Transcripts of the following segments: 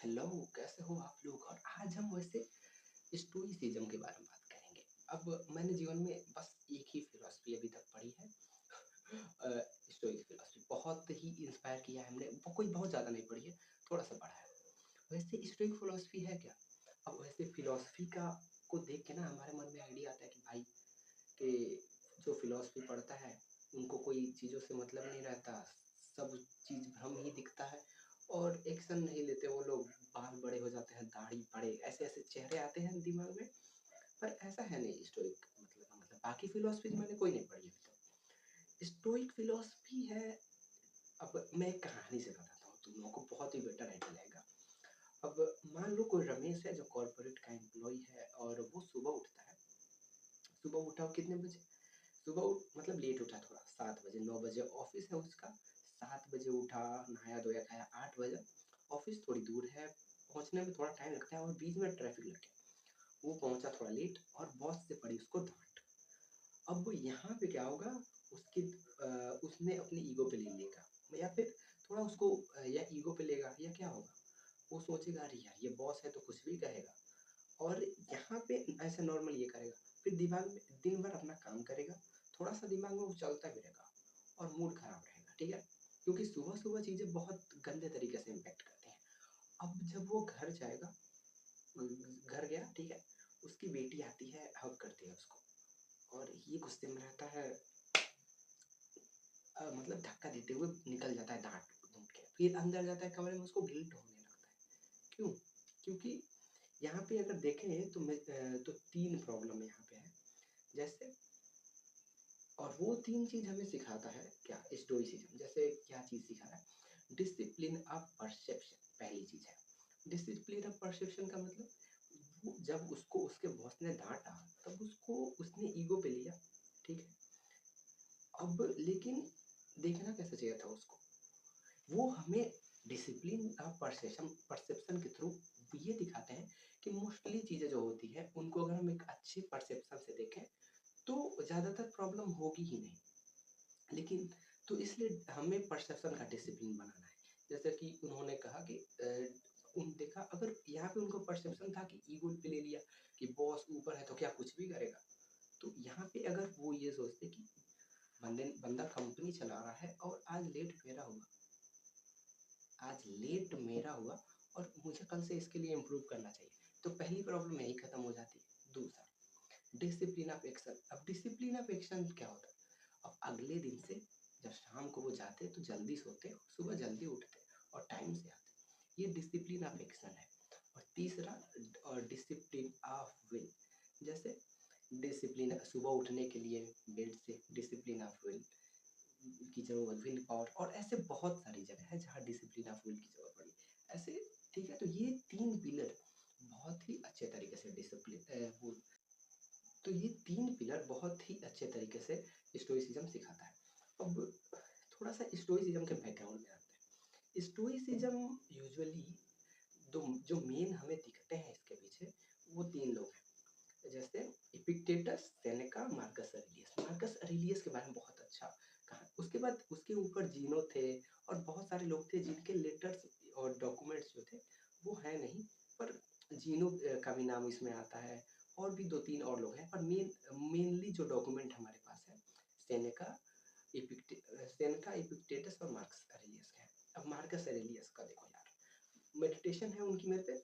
Hello, कैसे हो आप लोग? और आज हम वैसे स्टोइसिज़्म के बारे में बात करेंगे। अब मैंने जीवन में बस एक ही फ़िलॉसफ़ी अभी तक पढ़ी है। स्टोइक फ़िलॉसफ़ी बहुत ही इंस्पायर किया है हमने, वो कोई बहुत ज़्यादा नहीं पढ़ी है, थोड़ा-सा पढ़ा है। वैसे स्टोइक फ़िलॉसफ़ी है क्या? अब वैसे फ़िलॉसफ़ी का को देख के ना हमारे मन में आइडिया आता है कि भाई कि जो फ़िलॉसफ़ी पढ़ता है, उनको कोई चीज़ों से मतलब नहीं रहता, सब चीज़ भ्रम ही दिखता है और एक्शन नहीं लेते वो लोग, बाल बड़े हो जाते हैं, दाढ़ी बड़े, ऐसे-ऐसे चेहरे आते हैं दिमाग में, पर ऐसा है नहीं स्टोइक मतलब बाकी फ़िलॉसफ़ीज़ मैंने कोई नहीं पढ़ी अभी तक। स्टोइक फ़िलॉसफ़ी है। अब मैं एक कहानी से बताता हूँ तुम लोगों को, बहुत ही बेटर आइडिया लगेगा। अब मान लो कोई रमेश है जो कॉर्पोरेट का एम्प्लॉयी है और वो सुबह उठता है। सुबह उठा वो कितने बजे? सुबह मतलब लेट उठा थोड़ा, 7 बजे, 9 बजे ऑफ़िस है उसका, 7 बजे उठा, नहाया-धोया, खाया, 8 बजे ऑफ़िस थोड़ी दूर है, पहुँचने में थोड़ा टाइम लगता है और बीच में ट्रैफ़िक लग गया। वो पहुँचा थोड़ा लेट और बॉस से पड़ी उसको डाँट। अब वो यहाँ पे क्या होगा, उसने अपनी ईगो पे ले लेगा या फिर थोड़ा उसको या ईगो पे लेगा या क्या होगा, वो सोचेगा अरे यार! ये बॉस है तो कुछ भी कहेगा। और यहाँ पे ऐसे नॉर्मल ये करेगा, फिर दिमाग में दिन भर अपना काम करेगा, थोड़ा-सा दिमाग में वो चलता भी रहेगा और मूड खराब रहेगा, ठीक है? क्योंकि सुबह-सुबह चीज़ें बहुत गंदे तरीके से इम्पैक्ट करती हैं। अब जब वो घर जाएगा, घर गया, ठीक है? उसकी बेटी आती है, हग करती है उसको और ये गुस्से में रहता है, मतलब धक्का देते हुए निकल जाता है डाँट-डूँट के। फिर अंदर जाता है कमरे में, उसको गिल्ट होने लगता है। क्यों? क्योंकि यहाँ पे अगर देखें तो तो 3 प्रॉब्लम यहाँ पे है। जैसे और वो 3 चीज़ हमें सिखाता है क्या? स्टोइसिज़्म। जैसे क्या चीज़ सिखा रहा है? डिसिप्लिन ऑफ परसेप्शन पहली चीज़ है। डिसिप्लिन ऑफ परसेप्शन का मतलब वो जब उसको उसके बॉस ने डाँटा, तब उसको उसने ईगो पे लिया, ठीक है? अब लेकिन देखना कैसा चाहिए था उसको? वो हमें डिसिप्लिन का परसेप्शन के थ्रू ये दिखाते हैं कि मोस्टली चीज़ें जो होती हैं, उनको अगर हम एक अच्छे परसेप्शन से देखें, तो ज़्यादातर प्रॉब्लम होगी ही नहीं। लेकिन तो इसलिए हमें परसेप्शन का डिसिप्लिन बनाना है। जैसे कि उन्होंने कहा कि उन देखा अगर यहाँ पे उनको परसेप्शन था कि ईगो पे ले लिया कि बॉस ऊपर है तो क्या कुछ भी करेगा। तो यहाँ पे अगर वो ये सोचते कि बंदा कंपनी चला रहा है और आज लेट मेरा हुआ और मुझे कल से इसके लिए इम्प्रूव करना चाहिए। तो पहली प्रॉब्लम यही खत्म हो जाती है। दूसरा, डिसिप्लिन ऑफ एक्शन। अब डिसिप्लिन ऑफ एक्शन क्या होता है? अब अगले दिन से जब शाम को वो जाते तो जल्दी सोते, सुबह जल्दी उठते और टाइम से आते। ये डिसिप्लिन ऑफ एक्शन है। और तीसरा डिसिप्लिन ऑफ विल। जैसे डिसिप्लिन सुबह उठने के लिए बेड से डिसिप्लिन ऑफ विल की ज़रूरत, विल पावर, और ऐसे बहुत सारी जगह है जहाँ डिसिप्लिन ऑफ विल की ज़रूरत पड़ी। ऐसे ठीक है, तो ये 3 पिलर बहुत ही अच्छे तरीके से वो तो ये 3 पिलर बहुत ही अच्छे तरीके से स्टोइसिज़्म सिखाता है। अब थोड़ा-सा स्टोइसिज़्म के बैकग्राउंड में आते हैं। स्टोइसिज़्म यूजुअली दो जो मेन हमें दिखते हैं इसके पीछे, वो 3 लोग हैं। जैसे Epictetus, Seneca, Marcus Aurelius. Marcus Aurelius के बारे में बहुत अच्छा कहा। उसके बाद उसके ऊपर जीनो थे और बहुत सारे लोग थे जिनके लेटर्स और डॉक्यूमेंट्स जो थे, वो हैं नहीं, पर जीनो का भी नाम इसमें आता है और भी 2-3 और लोग हैं, पर मेनली जो डॉक्यूमेंट हमारे पास है, सेनेका, सेनेका, एपिक्टेटस और मार्कस अरेलियस के हैं। अब मार्कस अरेलियस का देखो यार, मेडिटेशन है उनकी मेरे पे,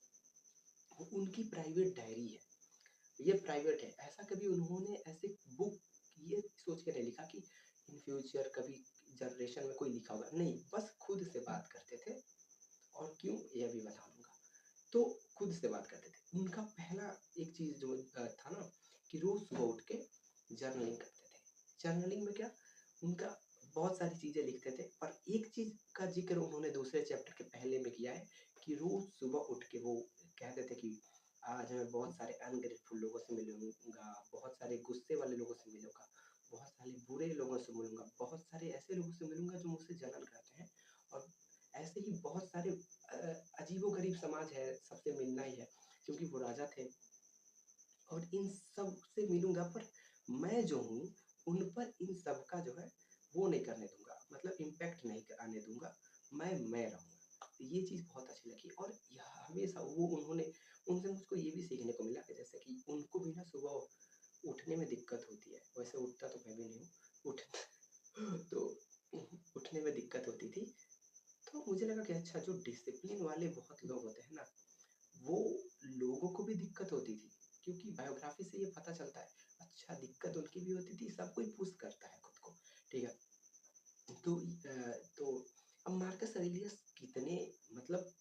उनकी प्राइवेट डायरी है। ये प्राइवेट है। ऐसा कभी उन्होंने ऐसे बुक ये सोच के नहीं लिखा कि इन फ्यूचर कभी जनरेशन में कोई लिखा होगा, नहीं, बस खुद से बात करते थे। और क्यों, ये भी बता दूँगा। तो खुद से बात करते थे। उनका पहला एक चीज़ जो था ना कि रोज़ सुबह उठ के जर्नलिंग करते थे। जर्नलिंग में क्या, उनका बहुत सारी चीज़ें लिखते थे, पर एक चीज़ का ज़िक्र उन्होंने दूसरे चैप्टर के पहले में किया है कि रोज़ सुबह उठ के वो कहते थे कि आज मैं बहुत सारे अनग्रेटफुल लोगों से मिलूँगा, बहुत सारे गुस्से वाले लोगों से मिलूँगा, बहुत सारे बुरे लोगों से मिलूँगा, बहुत सारे ऐसे लोगों से मिलूँगा जो मुझसे जलन करते हैं और ऐसे ही बहुत सारे अजीबो-गरीब समाज है, सबसे मिलना ही है, क्योंकि वो राजा थे और इन सब से मिलूँगा, पर मैं जो हूँ, उन पर इन सब का जो है, वो नहीं करने दूँगा, मतलब इम्पैक्ट नहीं आने दूँगा, मैं रहूँगा। तो ये चीज़ बहुत अच्छी लगी और यह हमेशा वो उन्होंने उनसे मुझको ये भी सीखने को मिला कि जैसे कि उनको भी ना सुबह उठने में दिक्कत होती है। वैसे उठता तो मैं भी नहीं हूँ, उठ तो उठने में दिक्कत होती थी। तो मुझे लगा कि अच्छा जो डिसिप्लिन वाले बहुत लोग होते हैं ना, वो लोगों को भी दिक्कत होती थी। क्योंकि बायोग्राफी से ये पता चलता है, अच्छा दिक्कत उनकी भी होती थी, सब कोई पुश करता है खुद को, ठीक है? तो अब मार्कस अरेलियस कितने मतलब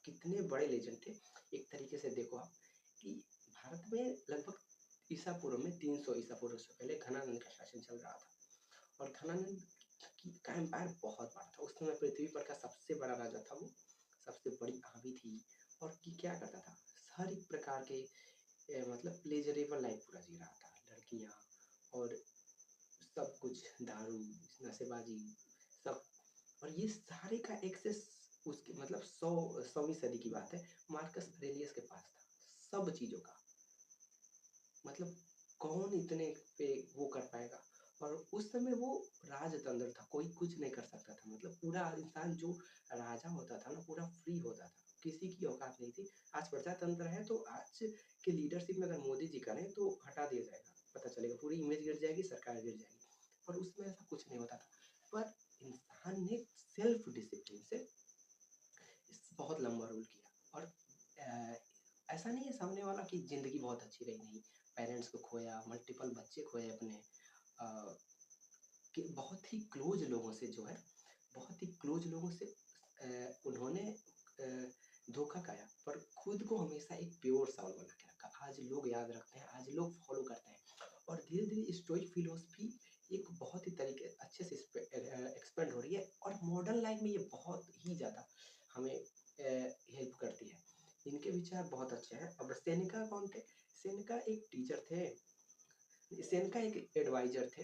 कितने बड़े लेजेंड थे। एक तरीके से देखो आप कि भारत में लगभग ईसा पूर्व में 300 ईसा पूर्व से पहले घनानंद का शासन चल रहा था। और घनानंद का एम्पायर बहुत बड़ा था। उस समय पृथ्वी पर का सबसे बड़ा राजा था वो, सबसे बड़ी आर्मी थी। और कि क्या करता था, हर एक प्रकार के मतलब प्लेजरेबल लाइफ पूरा जी रहा था। लड़कियां और सब कुछ, दारू, नशेबाजी, सब। और ये सारे का एक्सेस उसके मतलब 100वीं सदी की बात है, मार्कस अरेलियस के पास था, सब चीज़ों का। मतलब कौन इतने पे वो कर पाएगा। और उस समय वो राजतंत्र था, कोई कुछ नहीं कर सकता था। मतलब पूरा इंसान जो राजा होता था ना, पूरा फ्री होता था, किसी की औकात नहीं थी। आज प्रजातंत्र है तो आज के लीडरशिप में अगर मोदी जी करें तो हटा दिया जाएगा, पता चलेगा पूरी इमेज गिर जाएगी, सरकार गिर जाएगी। पर उसमें ऐसा कुछ नहीं होता था। पर इंसान ने सेल्फ डिसिप्लिन से बहुत लंबा रोल किया। और ऐसा नहीं है सामने वाला कि ज़िंदगी बहुत अच्छी रही, नहीं। पेरेंट्स को खोया, मल्टीपल बच्चे खोए अपने, अ, कि बहुत ही क्लोज लोगों से जो है, बहुत ही क्लोज लोगों से उन्होंने धोखा खाया, पर खुद को हमेशा एक प्योर साउल बना के रखा। आज लोग याद रखते हैं, आज लोग फॉलो करते हैं। और धीरे-धीरे स्टोइक फिलॉसफी एक बहुत ही तरीके अच्छे से एक्सपेंड हो रही है। और मॉडर्न लाइफ में ये बहुत ही ज़्यादा हमें हेल्प करती है। इनके विचार बहुत अच्छे हैं। अब सेनेका कौन थे? सेनेका एक टीचर थे, सेनेका एक एडवाइजर थे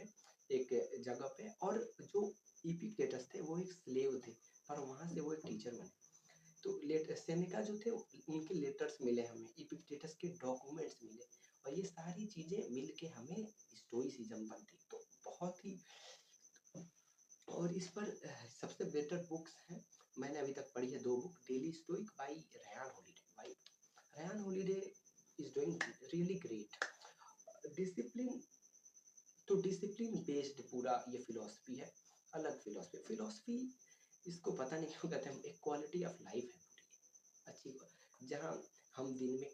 एक जगह पे। और जो इपिक्टेटस थे वो एक स्लेव थे, पर वहाँ से वो एक टीचर बने। तो लेट सेनेका जो थे उनके लेटर्स मिले हमें, इपिक्टेटस के डॉक्यूमेंट्स मिले। और ये सारी चीज़ें मिल के हमें स्टोइसिज्म बनती। तो बहुत ही, और इस पर सबसे बेटर बुक्स हैं, मैंने अभी तक पढ़ी है 2 book, Daily Stoic by Ryan Holiday. By Ryan Holiday is doing really great. Discipline, तो डिसिप्लिन बेस्ड पूरा ये फिलॉसफी है, अलग फिलॉसफी। फिलॉसफी इसको पता नहीं क्यों कहते हैं, एक क्वालिटी ऑफ लाइफ है पूरी अच्छी। जहाँ हम दिन में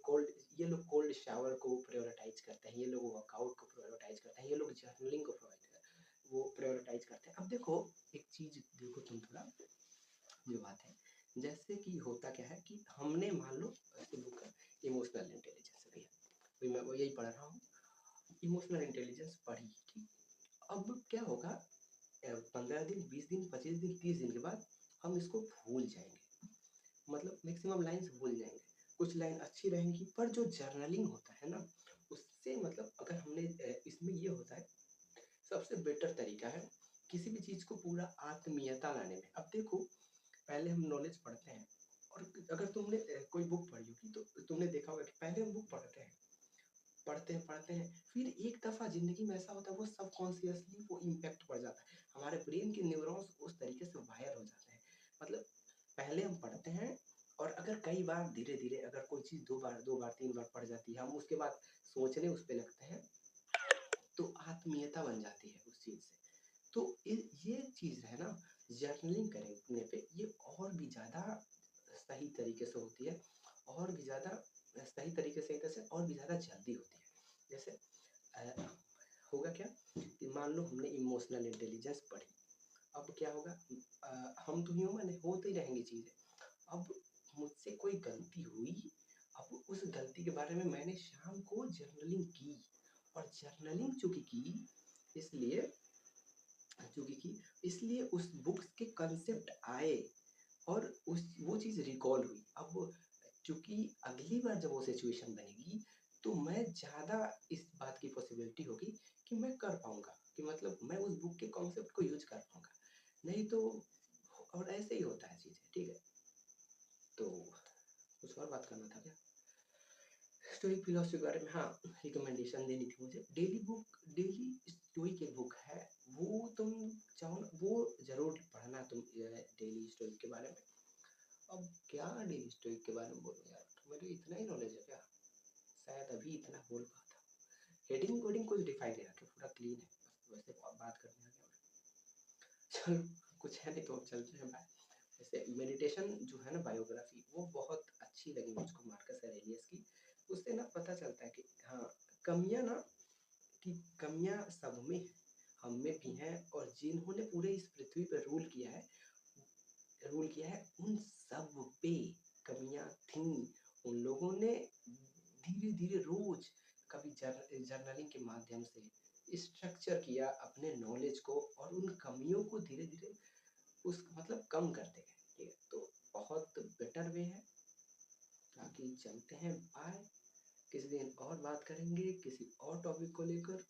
ये लोग कोल्ड शावर को प्रायोरिटाइज करते हैं, ये लोग वर्कआउट को प्रायोरिटाइज करते हैं, ये लोग जर्नलिंग को वो प्रायोरिटाइज करते हैं। अब देखो एक चीज़ देखो तुम थोड़ा, जो बात है, जैसे कि होता क्या है कि हमने मान लो ऐसे बुक है इमोशनल इंटेलिजेंस, भैया अभी मैं वो यही पढ़ रहा हूँ, इमोशनल इंटेलिजेंस पढ़ी, ठीक। अब क्या होगा, 15 दिन, 20 दिन, 25 दिन, 30 दिन के बाद हम इसको भूल जाएंगे। मतलब मैक्सिमम लाइन्स भूल जाएंगे। कुछ लाइन अच्छी रहेंगी, पर जो जर्नलिंग होता है ना, उससे मतलब अगर हमने इसमें ये होता है, सबसे बेटर तरीका है किसी भी चीज़ को पूरा आत्मीयता लाने में। अब देखो पहले हम नॉलेज पढ़ते हैं, और अगर तुमने कोई बुक पढ़ी होगी तो तुमने देखा होगा कि पहले हम बुक पढ़ते हैं, पढ़ते हैं, फिर एक दफ़ा ज़िंदगी में ऐसा होता है वो सबकॉन्शियसली वो इम्पैक्ट पड़ जाता है। हमारे ब्रेन के न्यूरॉन्स उस तरीके से वायर हो जाते हैं। मतलब पहले हम पढ़ते हैं, और अगर कई बार धीरे-धीरे अगर कोई चीज़ 2 बार 3 बार पढ़ जाती है, हम उसके बाद सोचने उस पे लगते हैं, तो आत्मीयता बन जाती है उस चीज़ से। तो ये चीज़ है ना, जर्नलिंग करने पे ये और भी ज़्यादा सही तरीके से होती है, और भी ज़्यादा सही तरीके से कैसे, और भी ज़्यादा जल्दी होती है। जैसे अ, होगा क्या कि मान लो हमने इमोशनल इंटेलिजेंस पढ़ी, अब क्या होगा, हम तो ह्यूमन है, होती रहेंगी चीज़ें। अब मुझसे कोई गलती हुई, अब उस गलती के बारे में मैंने शाम को जर्नलिंग की, और जर्नलिंग चूँकि की, इसलिए चूँकि की, इसलिए उस बुक्स के कंसेप्ट आए, और उस वो चीज़ रिकॉल हुई। अब चूँकि अगली बार जब वो सिचुएशन बनेगी, तो मैं ज़्यादा इस बात की पॉसिबिलिटी होगी कि मैं कर पाऊँगा, कि मतलब मैं उस बुक के कॉन्सेप्ट को यूज़ कर पाऊँगा। नहीं तो, और ऐसे ही होता है चीज़ें, ठीक है? तो कुछ और बात करना था क्या? स्टोइक फिलॉसफी के बारे में, हाँ, रिकमेंडेशन देनी थी मुझे। डेली स्टोइक एक बुक है, वो तुम चाहो ना वो ज़रूर पढ़ना तुम, डेली स्टोइक के बारे में। अब क्या डेली स्टोइक के बारे में बोलूँ यार, मेरे इतना ही नॉलेज है क्या? शायद अभी इतना बोल पाता हूँ। हेडिंग कोडिंग कुछ डिफाइन नहीं रखे, पूरा क्लीन है, बस वैसे बात करने आ गया मैं। चलो कुछ है नहीं तो अब चलते हैं बाय। जैसे मेडिटेशन जो है ना, बायोग्राफी वो बहुत अच्छी लगी मुझको मार्कस एरेलियस की। उससे ना पता चलता है कि हाँ, कमियाँ ना, कि कमियाँ सब में हैं, हम में भी हैं, और जिन्होंने पूरे इस पृथ्वी पर रूल किया है उन सब पे कमियां थीं। उन लोगों ने धीरे धीरे रोज कभी जर्नलिंग के माध्यम से स्ट्रक्चर किया अपने नॉलेज को, और उन कमियों को धीरे धीरे उस मतलब कम करते गए। ठीक है, तो बहुत बेटर वे है। बाकी चलते हैं, बाय। किसी दिन और बात करेंगे किसी और टॉपिक को लेकर।